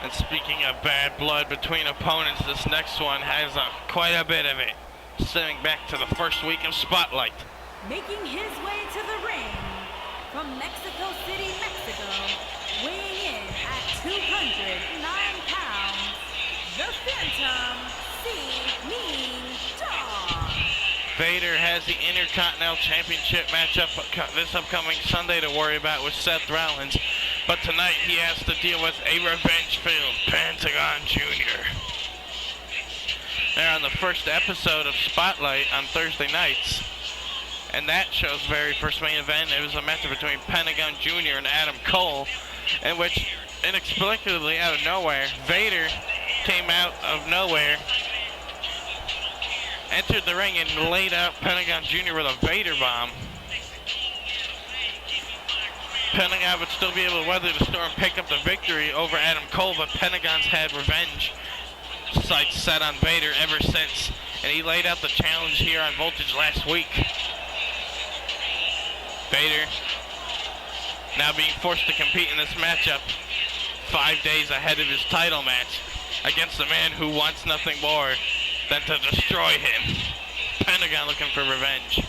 And speaking of bad blood between opponents, this next one has quite a bit of it. Stemming back to the first week of Spotlight. Making his way to the ring from Mexico City, Mexico, weighing in at 209 pounds, the Phantom Dog. Vader has the Intercontinental Championship matchup this upcoming Sunday to worry about with Seth Rollins. But tonight he has to deal with a revenge-filled Pentagon Jr. They're on the first episode of Spotlight on Thursday nights. And that show's very first main event, it was a matchup between Pentagon Jr. and Adam Cole, in which, inexplicably out of nowhere, Vader came out of nowhere, entered the ring and laid out Pentagon Jr. with a Vader bomb. Pentagon would still be able to weather the storm, pick up the victory over Adam Cole, but Pentagon's had revenge sights set on Vader ever since, and he laid out the challenge here on Voltage last week. Vader now being forced to compete in this matchup 5 days ahead of his title match against a man who wants nothing more than to destroy him. Pentagon looking for revenge.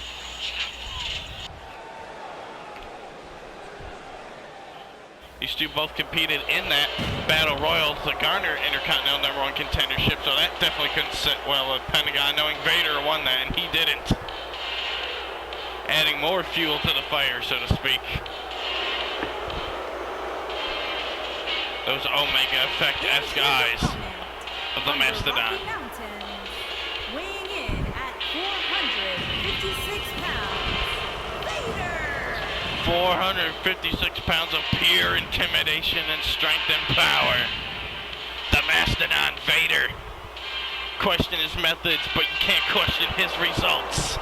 These two both competed in that Battle Royal to garner Intercontinental #1 contendership, so that definitely couldn't sit well with Pentagon, knowing Vader won that, and he didn't. Adding more fuel to the fire, so to speak. Those Omega Effect-esque eyes of the Mastodon. 456 pounds of pure intimidation and strength and power. The Mastodon Vader. Question his methods, but you can't question his results.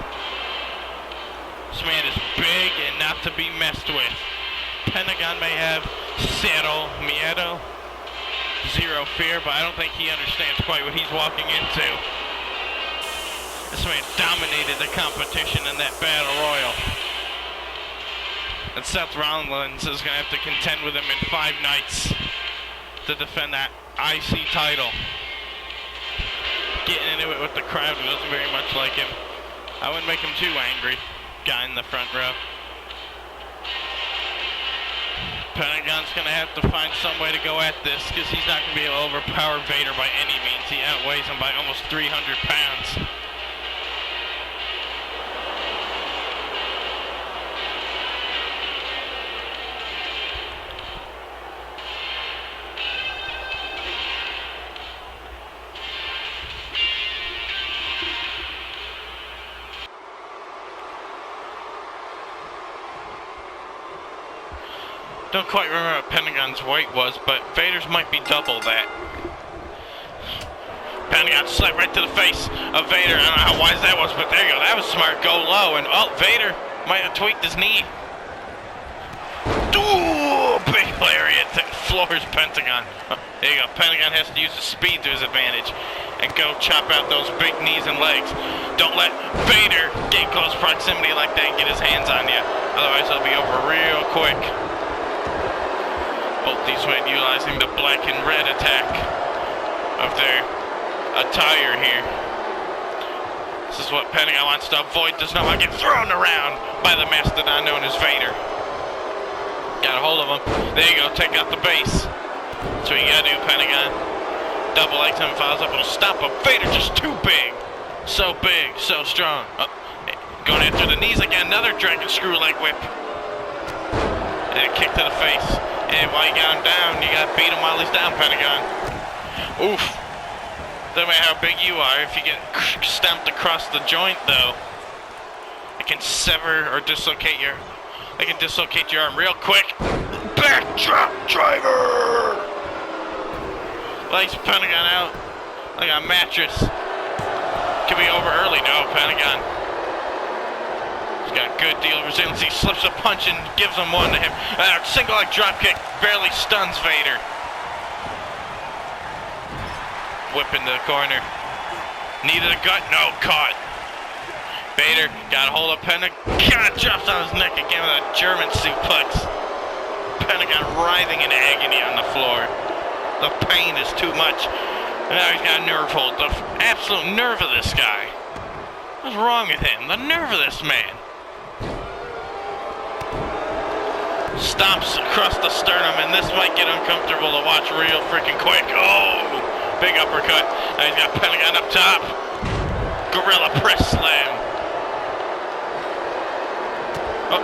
This man is big and not to be messed with. Pentagon may have cero miedo, zero fear, but I don't think he understands quite what he's walking into. This man dominated the competition in that Battle Royal. And Seth Rollins is going to have to contend with him in 5 nights to defend that IC title. Getting into it with the crowd who doesn't very much like him. I wouldn't make him too angry. Guy in the front row. Pentagon's going to have to find some way to go at this because he's not going to be able to overpower Vader by any means. He outweighs him by almost 300 pounds. Don't quite remember what Pentagon's weight was, but Vader's might be double that. Pentagon slapped right to the face of Vader. I don't know how wise that was, but there you go. That was smart. Go low, and oh, Vader might have tweaked his knee. Ooh, big lariat that floors Pentagon. There you go. Pentagon has to use his speed to his advantage and go chop out those big knees and legs. Don't let Vader get close proximity like that and get his hands on you. Otherwise, it'll be over real quick. Both these men utilizing the black and red attack of their attire here. This is what Pentagon wants to avoid. Does not want to get thrown around by the Mastodon known as Vader. Got a hold of him. There you go. Take out the base. That's what you gotta do, Pentagon. Double leg time follows up. It'll stop him. Vader just too big. So big. So strong. Going after the knees again. Another dragon screw leg whip. And a kick to the face. And while you got him down, you gotta beat him while he's down, Pentagon. Oof. Doesn't matter how big you are, if you get stamped across the joint, though, it can sever or dislocate your... It can dislocate your arm real quick. Backdrop driver! Lays Pentagon out like a mattress. Could be over early. No, Pentagon. Got a good deal of resilience. He slips a punch and gives him one to him. Single leg drop kick barely stuns Vader. Whip into the corner. Knee to the gut. No, caught. Vader got a hold of Pentagon. Drops on his neck again with a German suplex. Pentagon writhing in agony on the floor. The pain is too much. And now he's got a nerve hold. The absolute nerve of this guy. What's wrong with him? The nerve of this man. Stomps across the sternum, and this might get uncomfortable to watch real freaking quick. Oh, big uppercut. Now he's got Pentagon up top. Gorilla press slam. Oh,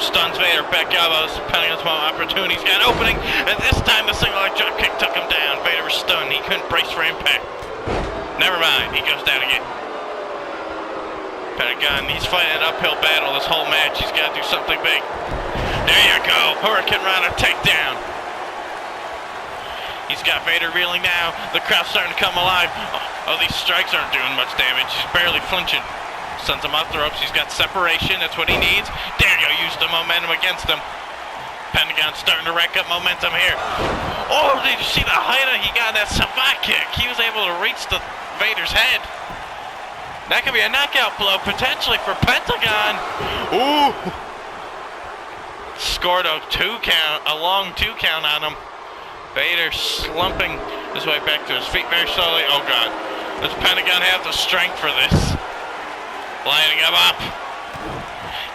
stuns Vader, back elbows. Pentagon's moment opportunity. He's got an opening, and this time the single leg drop kick took him down. Vader was stunned. He couldn't brace for impact. Never mind, he goes down again. Pentagon, he's fighting an uphill battle this whole match. He's got to do something big. There you go. Hurricane Rana takedown. He's got Vader reeling now. The crowd's starting to come alive. Oh, these strikes aren't doing much damage. He's barely flinching. Sends him off the ropes. He's got separation. That's what he needs. There you go. Use the momentum against him. Pentagon's starting to rack up momentum here. Oh, did you see the height he got that savate kick? He was able to reach the Vader's head. That could be a knockout blow potentially for Pentagon. Ooh. Scored a long 2 count on him. Vader slumping his way back to his feet very slowly. Oh God. Does Pentagon have the strength for this? Lining him up.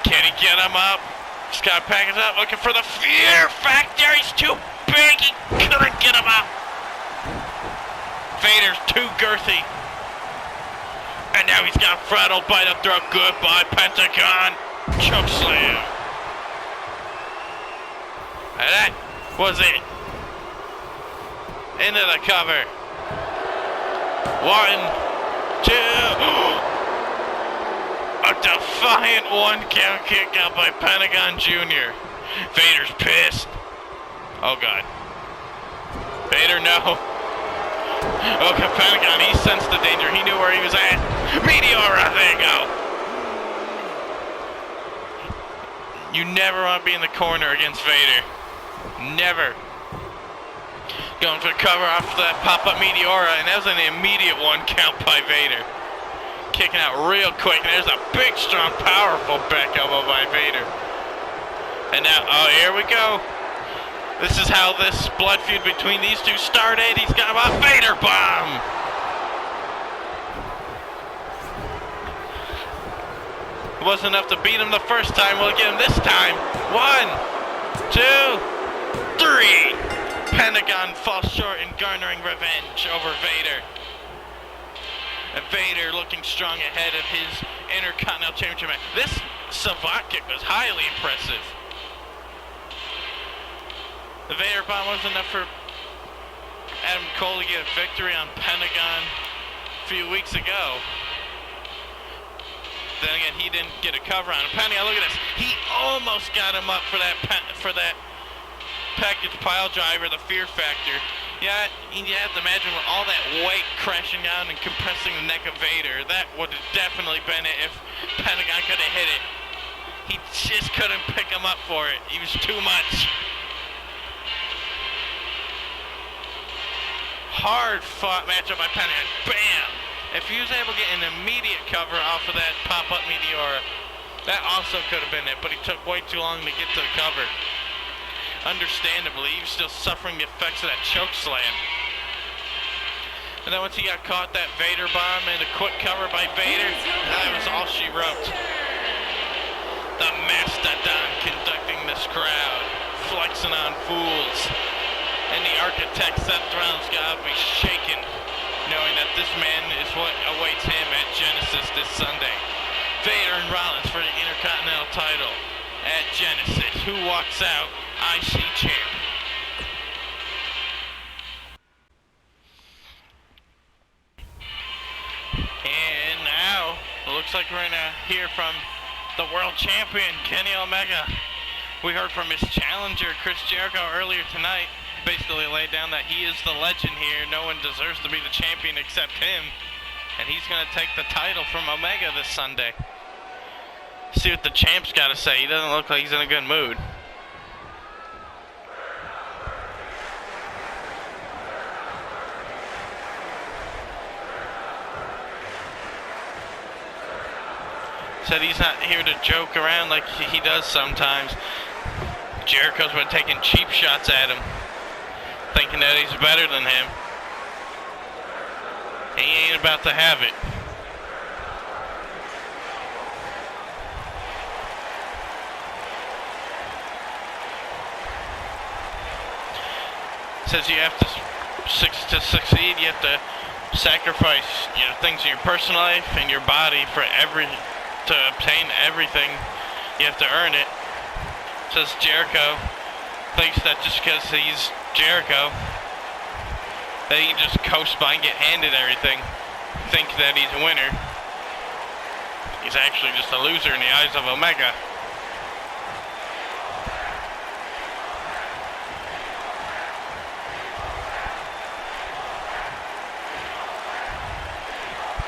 Can he get him up? He's got to pack it up, looking for the fear factor. He's too big. He couldn't get him up. Vader's too girthy. And now he's got throttled by the throat. Goodbye, Pentagon. Choke slam. And that was it. Into the cover. 1, 2. A defiant 1 count kick out by Pentagon Jr. Vader's pissed. Oh God. Vader, no. Okay, Pentagon, he sensed the danger. He knew where he was at. Meteora, there you go. You never want to be in the corner against Vader. Never. Going for the cover off that pop-up Meteora, and that was an immediate 1 count by Vader. Kicking out real quick, and there's a big, strong, powerful back elbow by Vader. And now, oh, here we go. This is how this blood feud between these two started. He's got a Vader bomb. It wasn't enough to beat him the first time. We'll get him this time. 1, 2, 3. Pentagon falls short in garnering revenge over Vader. And Vader looking strong ahead of his Intercontinental Championship match. This savate kick was highly impressive. The Vader bomb wasn't enough for Adam Cole to get a victory on Pentagon a few weeks ago. Then again, he didn't get a cover on him. Pentagon, look at this. He almost got him up for that package pile driver, the fear factor. Yeah, you have to imagine with all that weight crashing down and compressing the neck of Vader, that would have definitely been it if Pentagon could have hit it. He just couldn't pick him up for it. He was too much. Hard fought matchup by Pentagon. Bam! If he was able to get an immediate cover off of that pop-up Meteora, that also could have been it, but he took way too long to get to the cover. Understandably, he was still suffering the effects of that choke slam. And then once he got caught, that Vader bomb and a quick cover by Vader, that was all she wrote. The Mastodon conducting this crowd, flexing on fools. And the architect Seth Rollins got to be shaken, knowing that this man is what awaits him at Genesis this Sunday. Vader and Rollins for the Intercontinental title at Genesis. Who walks out IC champ? And now, it looks like we're gonna hear from the world champion, Kenny Omega. We heard from his challenger, Chris Jericho, earlier tonight. Basically laid down that he is the legend here. No one deserves to be the champion except him. And he's gonna take the title from Omega this Sunday. See what the champ's got to say. He doesn't look like he's in a good mood. Said he's not here to joke around like he does sometimes. Jericho's been taking cheap shots at him. thinking that he's better than him. He ain't about to have it. Says you have to succeed, you have to sacrifice things in your personal life and your body to obtain everything. You have to earn it. Says Jericho thinks that just because he's Jericho, that he can just coast by and get handed everything, think that he's a winner. He's actually just a loser in the eyes of Omega.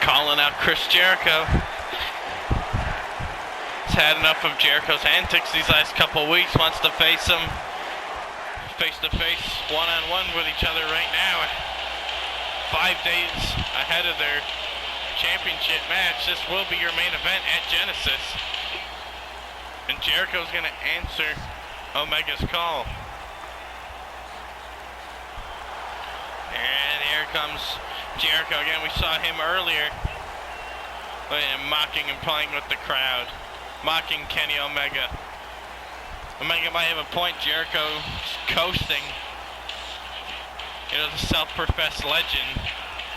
Calling out Chris Jericho. He's had enough of Jericho's antics these last couple of weeks. Wants to face him face to face, one-on-one with each other right now. 5 days ahead of their championship match. This will be your main event at Genesis. And Jericho's going to answer Omega's call. And here comes Jericho again. We saw him earlier mocking and playing with the crowd, mocking Kenny Omega. Omega might have a point. Jericho's coasting. The self-professed legend,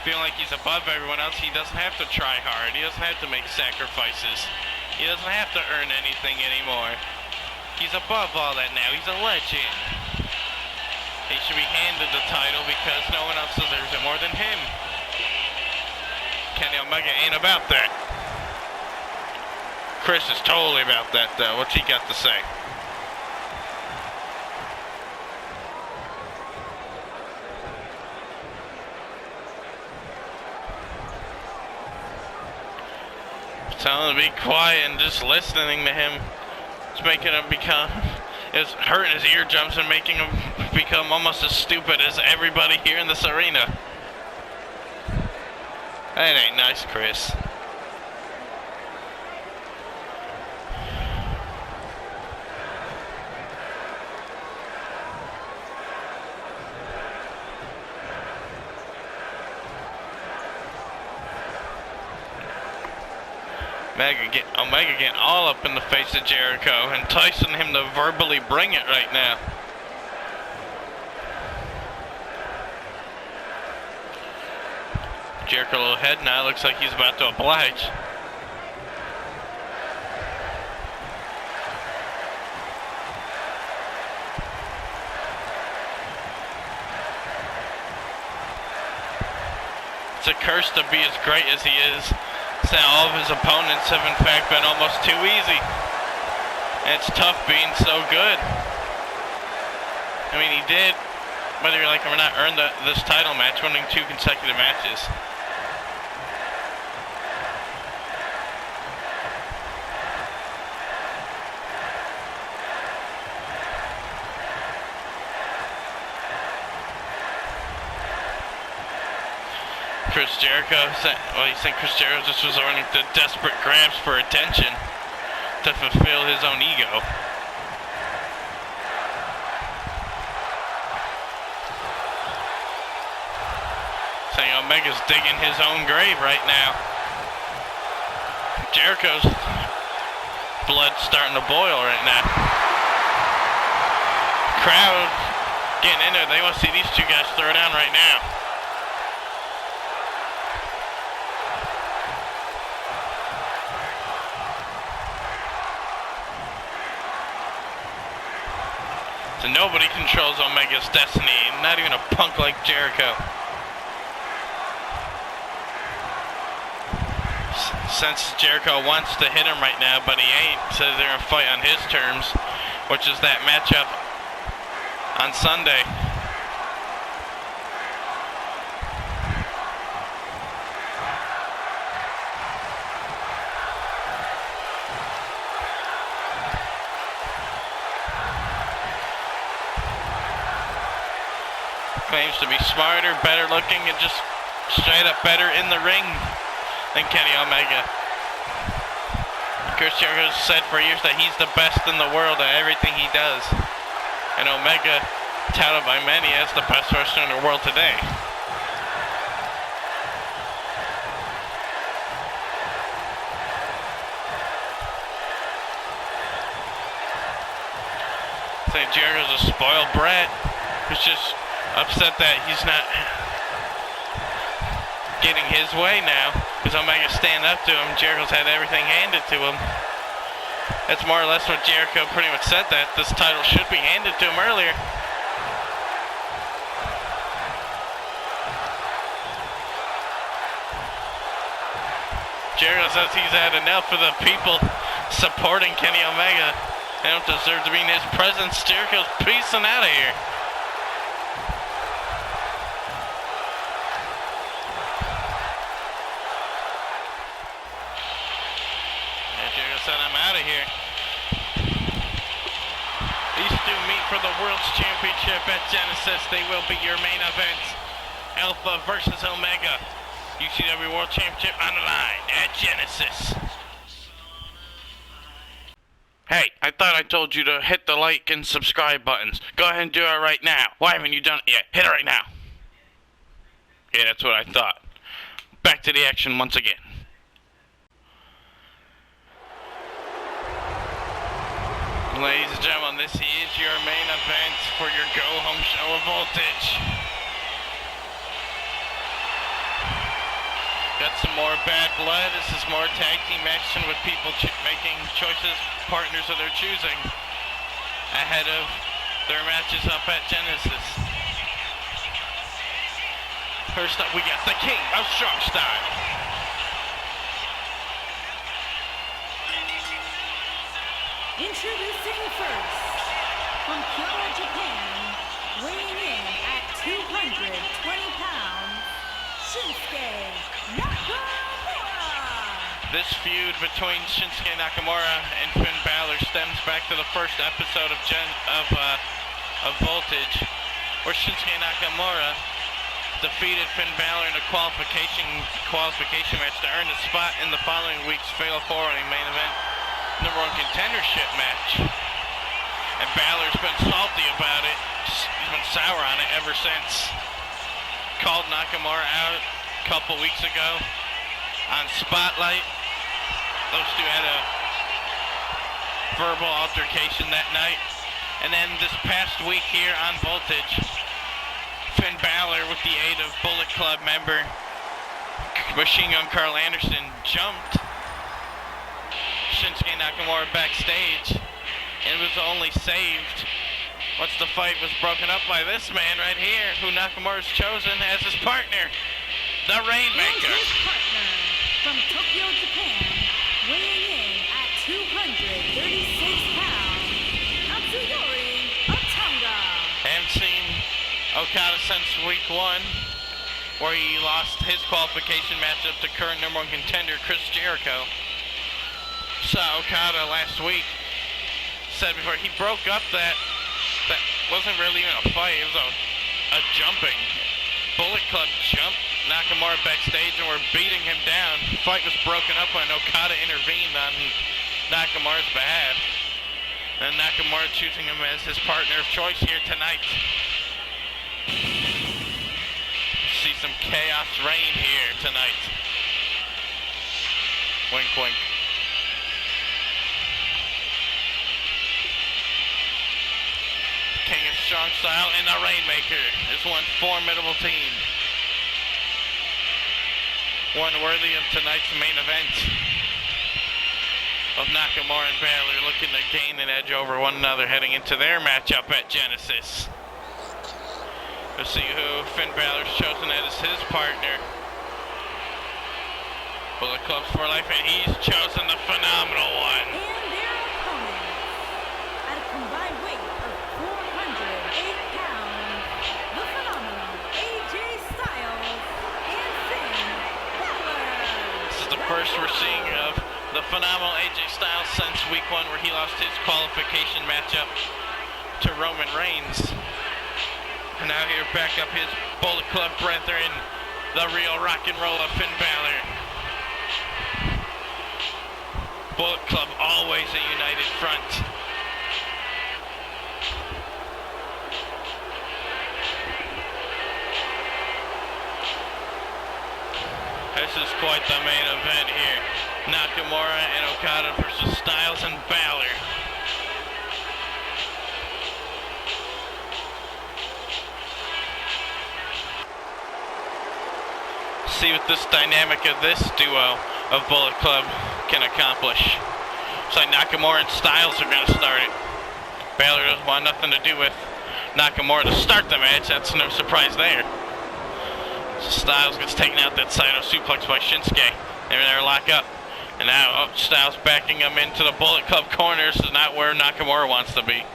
feeling like he's above everyone else. He doesn't have to try hard. He doesn't have to make sacrifices. He doesn't have to earn anything anymore. He's above all that now. He's a legend. He should be handed the title because no one else deserves it more than him. Kenny Omega ain't about that. Chris is totally about that, though. What's he got to say? Telling him to be quiet and just listening to him. It's making him it's hurting his eardrums and making him become almost as stupid as everybody here in this arena. That ain't nice, Chris. Omega getting all up in the face of Jericho, enticing him to verbally bring it right now. Jericho a little head now, looks like he's about to oblige. It's a curse to be as great as he is. So all of his opponents have in fact been almost too easy. And it's tough being so good. I mean, he did, whether you like him or not, earn this title match, winning 2 consecutive matches. Chris Jericho, you think Chris Jericho just resorting to desperate grabs for attention to fulfill his own ego. Saying Omega's digging his own grave right now. Jericho's blood starting to boil right now. Crowd getting in there. They want to see these two guys throw down right now. So nobody controls Omega's destiny, not even a punk like Jericho. Since Jericho wants to hit him right now, but he ain't, says they're gonna fight on his terms, which is that matchup on Sunday. Claims to be smarter, better looking, and just straight up better in the ring than Kenny Omega. Chris Jericho said for years that he's the best in the world at everything he does. And Omega touted by many as the best wrestler in the world today. I think Jericho's a spoiled brat who's just upset that he's not getting his way now because Omega stand up to him. Jericho's had everything handed to him. That's more or less what Jericho pretty much said, that this title should be handed to him earlier. Jericho says he's had enough of the people supporting Kenny Omega. They don't deserve to be in his presence. Jericho's peacing out of here. Yeah, Jericho said, I'm out of here. These two meet for the World's Championship at Genesis. They will be your main event. Alpha versus Omega. UCW World Championship on the line at Genesis. Hey, I thought I told you to hit the like and subscribe buttons. Go ahead and do it right now. Why haven't you done it yet? Hit it right now. Yeah, that's what I thought. Back to the action once again. Ladies and gentlemen, this is your main event for your go-home show of Voltage. Got some more bad blood. This is more tag team action with people making choices, partners of their choosing, ahead of their matches up at Genesis. First up, we got the King of Strong Style. Introducing first, from Kyoto, Japan, weighing in at 220 pounds, Shinsuke Nakamura. This feud between Shinsuke Nakamura and Finn Balor stems back to the first episode of Voltage, where Shinsuke Nakamura defeated Finn Balor in a qualification match to earn a spot in the following week's Fatal 4-Way main event #1 contendership match. And Balor's been salty about it. He's been sour on it ever since. Called Nakamura out a couple weeks ago on Spotlight. Those two had a verbal altercation that night. And then this past week here on Voltage, Finn Balor, with the aid of Bullet Club member Machine Gun Carl Anderson, jumped Shinsuke Nakamura backstage and was only saved once the fight was broken up by this man right here, who Nakamura's chosen as his partner, the Rainmaker. And his partner from Tokyo, Japan, weighing in at 236 pounds, Katsuyori Otunga. Haven't seen Okada since week 1, where he lost his qualification matchup to current #1 contender Chris Jericho. Saw Okada last week, said before he broke up that wasn't really even a fight, it was a jumping. Bullet Club jumped Nakamura backstage and were beating him down. The fight was broken up when Okada intervened on Nakamura's behalf. And Nakamura choosing him as his partner of choice here tonight. See some chaos reign here tonight. Wink, wink. King of Strong Style and the Rainmaker is one formidable team. One worthy of tonight's main event of Nakamura and Balor, looking to gain an edge over one another heading into their matchup at Genesis. We'll see who Finn Balor's chosen as his partner. Bullet Club's for life, and he's chosen the phenomenal one. And their opponents, at a combined weight of 408 pounds, the phenomenal AJ Styles and Finn Balor. This is the first we're seeing of the phenomenal AJ Styles since week 1, where he lost his qualification matchup to Roman Reigns. And now here back up his Bullet Club brethren, the real rock and roll of Finn Balor. Bullet Club always a united front. This is quite the main event here. Nakamura and Okada versus Styles and Balor. See what this dynamic of this duo of Bullet Club can accomplish. Looks like Nakamura and Styles are going to start it. Balor doesn't want nothing to do with Nakamura to start the match. That's no surprise there. So Styles gets taken out that Saito suplex by Shinsuke. They're there, lock up. And now Styles backing him into the Bullet Club corner. This is not where Nakamura wants to be.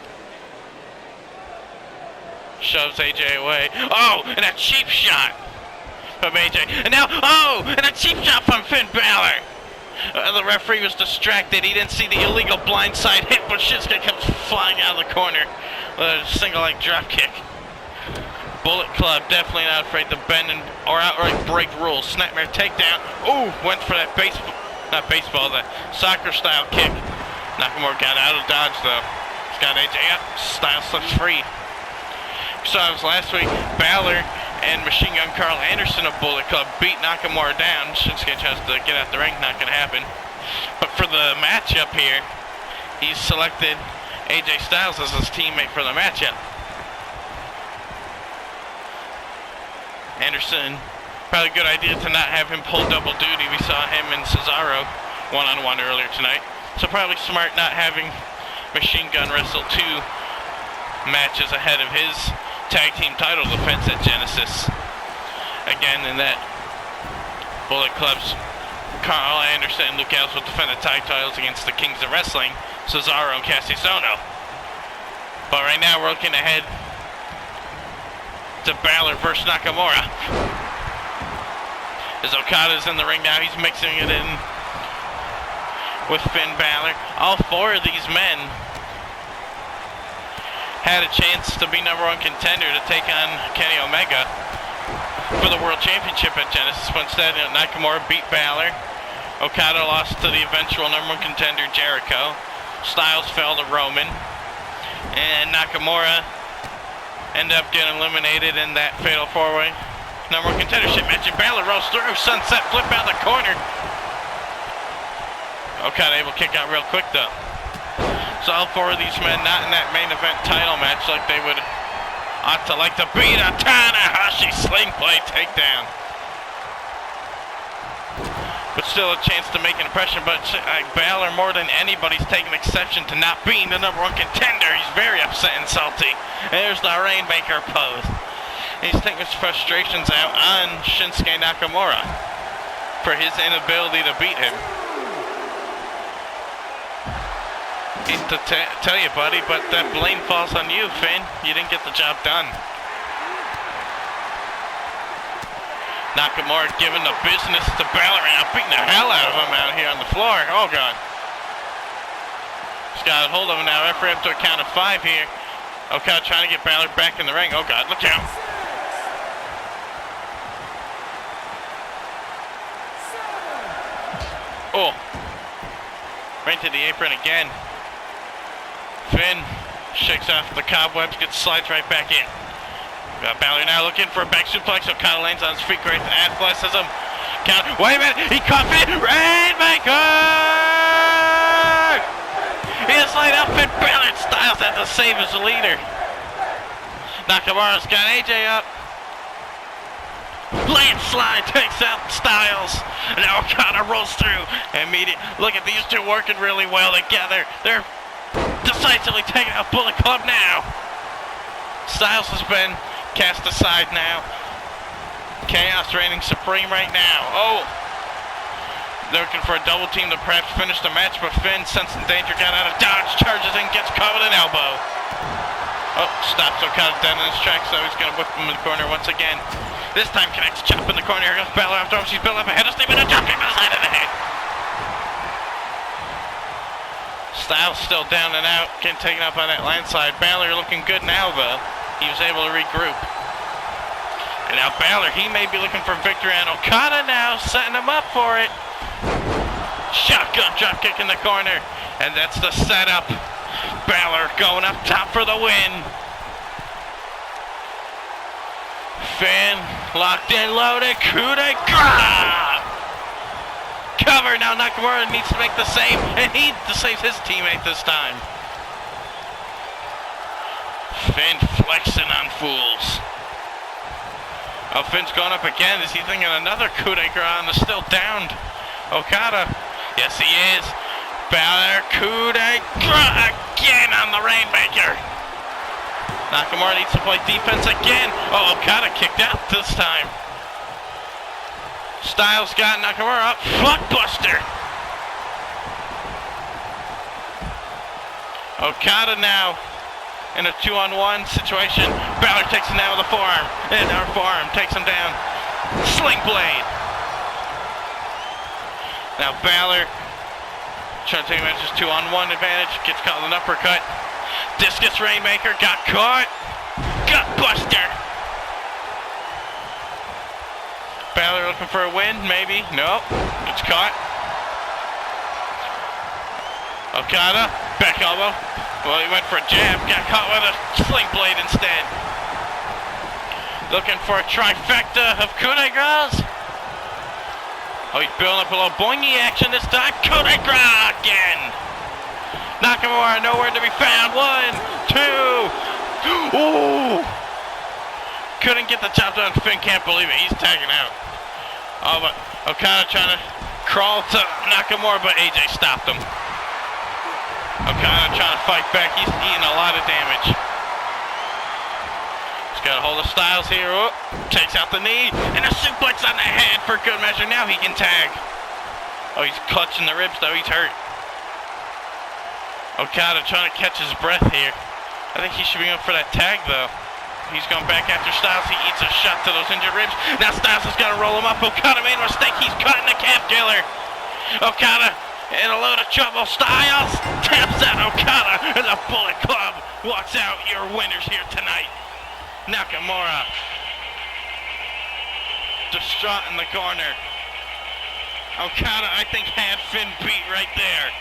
Shoves AJ away. Oh, and a cheap shot from AJ. And now, oh, and a cheap shot from Finn Balor. The referee was distracted. He didn't see the illegal blindside hit, but Shinsuke comes flying out of the corner with a single leg drop kick. Bullet Club definitely not afraid to bend or outright break rules. Snapmare takedown. Ooh, went for that baseball, that soccer style kick. Nakamura got out of dodge though. He's got AJ up. Styles slips free. So it was last week. Balor and Machine Gun Carl Anderson of Bullet Club beat Nakamura down. Shinsuke tries to get out the ring, not going to happen. But for the matchup here, he's selected AJ Styles as his teammate for the matchup. Anderson, probably a good idea to not have him pull double duty. We saw him and Cesaro one-on-one earlier tonight. So probably smart not having Machine Gun wrestle 2 matches ahead of his tag team title defense at Genesis. Again, in that Bullet Club's Carl Anderson and Luke Gallows will defend the tag titles against the Kings of Wrestling, Cesaro and Cassius Ohno. But right now we're looking ahead to Balor versus Nakamura. As Okada's in the ring now, he's mixing it in with Finn Balor. All 4 of these men had a chance to be #1 contender to take on Kenny Omega for the World Championship at Genesis, but instead Nakamura beat Balor. Okada lost to the eventual #1 contender Jericho. Styles fell to Roman, and Nakamura ended up getting eliminated in that fatal 4-way #1 contendership match. And Balor rolls through, sunset flip out the corner. Okada able to kick out real quick though. So all 4 of these men not in that main event title match like they would ought to like to beat a Tanahashi sling blade takedown. But still a chance to make an impression. But Balor more than anybody's taking exception to not being the #1 contender. He's very upset and salty. And there's the Rainmaker pose. He's taking his frustrations out on Shinsuke Nakamura for his inability to beat him. Hate to tell you, buddy, but that blame falls on you, Finn. You didn't get the job done. Nakamura giving the business to Balor and beating the hell out of him out here on the floor. Oh, God. He's got a hold of him now. Referee up to a count of 5 here. Okada trying to get Balor back in the ring. Oh, God, look out. Oh. Right to the apron again. Finn shakes off the cobwebs, slides right back in. Got Balor now looking for a back suplex. Okada lands on his feet, great athleticism. Count. Wait a minute, he caught Finn. Rainmaker! He is laid up, Finn Balor. Styles had to save his leader. Nakamura's got AJ up. Landslide takes out Styles. And now Okada rolls through. Immediate. Look at these 2 working really well together. They're decisively taking out Bullet Club now. Styles has been cast aside now. Chaos reigning supreme right now. Oh, they're looking for a double team to perhaps finish the match, but Finn, sensing danger, got out of dodge, charges in, gets caught with an elbow. Oh, stops Okada dead in his tracks, so he's going to whip him in the corner once again. This time connects, chop in the corner. Here goes Balor after him. She's built up ahead of Steve and a drop kick to the side of the head. Styles still down and out, getting taken up on that landslide. Balor looking good now, though. He was able to regroup. And now Balor, he may be looking for victory, and Okada now setting him up for it. Shotgun drop kick in the corner, and that's the setup. Balor going up top for the win. Finn locked in, loaded, coup de grace. cover. Now Nakamura needs to make the save, and he saves his teammate this time. Finn flexing on fools. Oh, Finn's going up again. Is he thinking another coup de grace and is still downed? Okada. Yes, he is. Balor coup de grace again on the Rainmaker. Nakamura needs to play defense again. Oh, Okada kicked out this time. Styles got Nakamura up. Blockbuster. Okada now in a 2-on-1 situation. Balor takes him down with a forearm. And our forearm takes him down. Sling blade. Now Balor trying to take advantage of his 2-on-1 advantage. Gets caught with an uppercut. Discus Rainmaker got caught. Gutbuster. Balor looking for a win, maybe. Nope. It's caught. Okada, back elbow. Well, he went for a jab, got caught with a sling blade instead. Looking for a trifecta of coup de grace. Oh, he's building up a little boingy action this time. Coup de grace again. Nakamura nowhere to be found. 1, 2. Ooh. Couldn't get the job done. Finn can't believe it. He's tagging out. Oh, but Okada trying to crawl to Nakamura, but AJ stopped him. Okada trying to fight back. He's eating a lot of damage. He's got a hold of Styles here. Oh, takes out the knee. And a suplex on the head for good measure. Now he can tag. Oh, he's clutching the ribs though. He's hurt. Okada trying to catch his breath here. I think he should be up for that tag though. He's going back after Styles. He eats a shot to those injured ribs. Now Styles has got to roll him up. Okada made a mistake. He's caught in the calf killer. Okada in a load of trouble. Styles taps out Okada, and the Bullet Club walks out your winners here tonight. Nakamura distraught in the corner. Okada, I think, had Finn beat right there.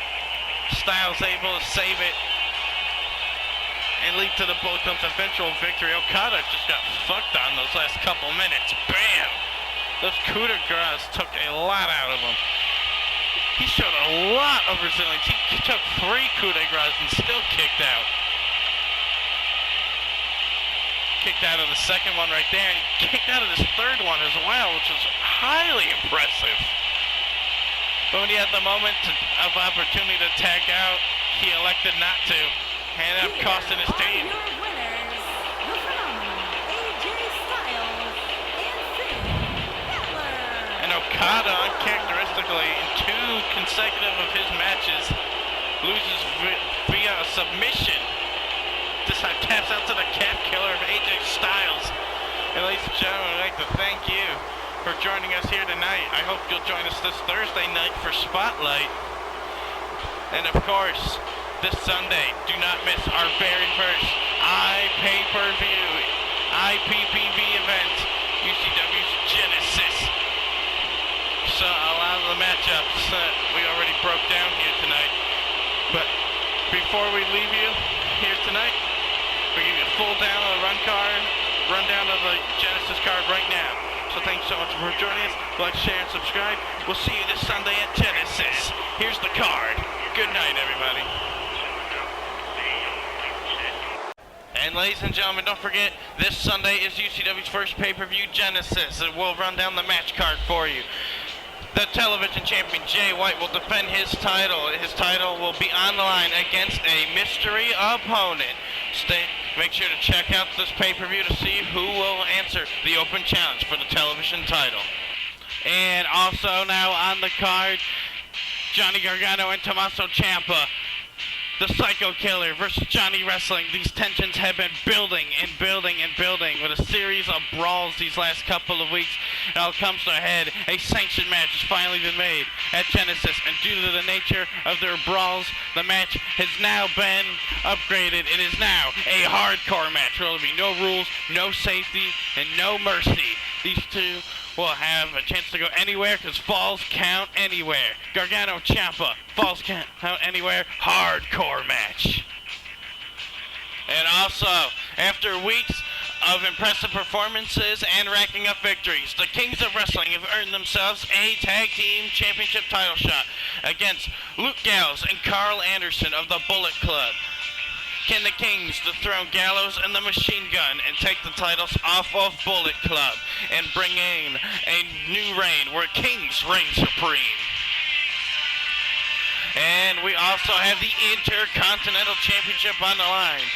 Styles able to save it and lead to the Bullet Club's eventual victory. Okada just got fucked on those last couple minutes. Bam! Those coup de grace took a lot out of him. He showed a lot of resilience. He took 3 coup de grace and still kicked out. Kicked out of the second one right there, and he kicked out of his third one as well, which was highly impressive. But when he had the moment of opportunity to tag out, he elected not to. Ended up costing his team. And Okada, uncharacteristically, in 2 consecutive of his matches, loses via a submission. This time taps out to the calf killer of AJ Styles. And ladies and gentlemen, I'd like to thank you for joining us here tonight. I hope you'll join us this Thursday night for Spotlight. And of course, this Sunday, do not miss our very first iPay-per-view, IPPV event, UCW's Genesis. So a lot of the matchups we already broke down here tonight. But before we leave you here tonight, we give you a full rundown of the Genesis card right now. So thanks so much for joining us. Like, share, and subscribe. We'll see you this Sunday at Genesis. Here's the card. Good night, everybody. And ladies and gentlemen, don't forget, this Sunday is UCW's first pay-per-view, Genesis. And we'll run down the match card for you. The television champion, Jay White, will defend his title. His title will be on the line against a mystery opponent. Make sure to check out this pay-per-view to see who will answer the open challenge for the television title. And also now on the card, Johnny Gargano and Tommaso Ciampa. The Psycho Killer versus Johnny Wrestling. These tensions have been building and building and building with a series of brawls these last couple of weeks. It all comes to a head. A sanctioned match has finally been made at Genesis, and due to the nature of their brawls, the match has now been upgraded. It is now a hardcore match where there will be no rules, no safety, and no mercy. These two will have a chance to go anywhere because falls count anywhere. Gargano, Ciampa, falls count anywhere, hardcore match. And also, after weeks of impressive performances and racking up victories, the Kings of Wrestling have earned themselves a Tag Team Championship title shot against Luke Gallows and Carl Anderson of the Bullet Club. Can the Kings dethrone Gallows and the Machine Gun and take the titles off of Bullet Club and bring in a new reign where Kings reign supreme? And we also have the Intercontinental Championship on the line.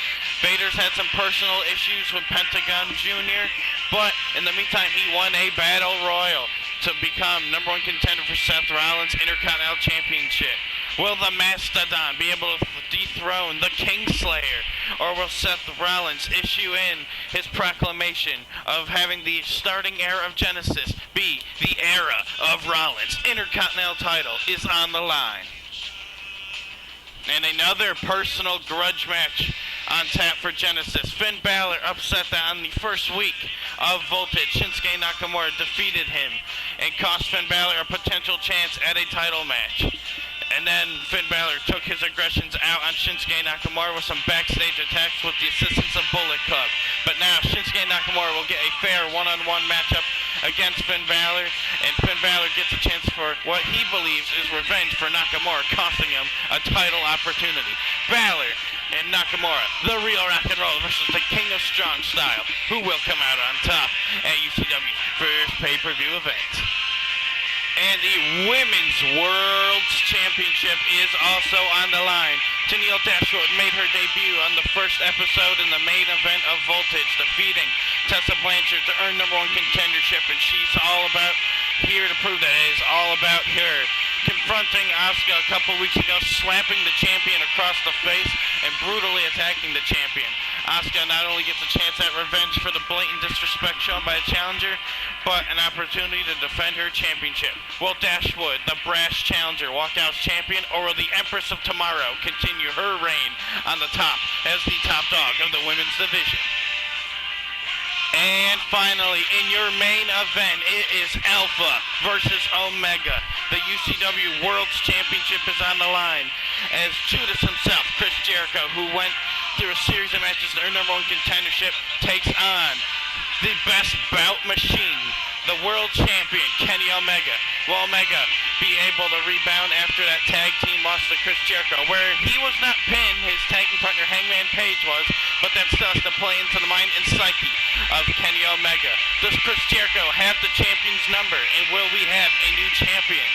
Vader's had some personal issues with Pentagon Jr., but in the meantime, he won a Battle Royal to become #1 contender for Seth Rollins' Intercontinental Championship. Will the Mastodon be able to dethrone the Kingslayer, or will Seth Rollins issue in his proclamation of having the starting era of Genesis be the era of Rollins? Intercontinental title is on the line. And another personal grudge match on tap for Genesis. Finn Balor upset that on the first week of Voltage. Shinsuke Nakamura defeated him and cost Finn Balor a potential chance at a title match. And then Finn Balor took his aggressions out on Shinsuke Nakamura with some backstage attacks with the assistance of Bullet Club. But now Shinsuke Nakamura will get a fair one-on-one matchup against Finn Balor, and Finn Balor gets a chance for what he believes is revenge for Nakamura, costing him a title opportunity. Balor and Nakamura, the real rock and roll versus the King of Strong Style, who will come out on top at UCW's first pay-per-view event. And the Women's World's Championship is also on the line. Tennille Dashwood made her debut on the first episode in the main event of Voltage, defeating Tessa Blanchard to earn #1 contendership, and she's all about here to prove that it is all about her. Confronting Asuka a couple weeks ago, slapping the champion across the face and brutally attacking the champion. Asuka not only gets a chance at revenge for the blatant disrespect shown by a challenger, but an opportunity to defend her championship. Will Dashwood, the brash challenger, walk out as champion, or will the Empress of Tomorrow continue her reign on the top as the top dog of the women's division? And finally, in your main event, it is Alpha versus Omega. The UCW World's Championship is on the line as Judas himself, Chris Jericho, who went through a series of matches to earn #1 contendership, takes on the best bout machine, the world champion, Kenny Omega. Will Omega be able to rebound after that tag team loss to Chris Jericho, where he was not pinned, his tag team partner Hangman Page was, but that still has to play into the mind and psyche of Kenny Omega. Does Chris Jericho have the champion's number, and will we have a new champion?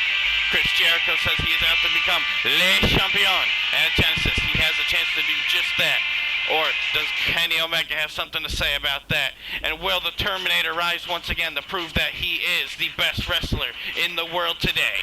Chris Jericho says he is out to become Le Champion at Genesis. He has a chance to do just that. Or does Kenny Omega have something to say about that? And will the Terminator rise once again to prove that he is the best wrestler in the world today?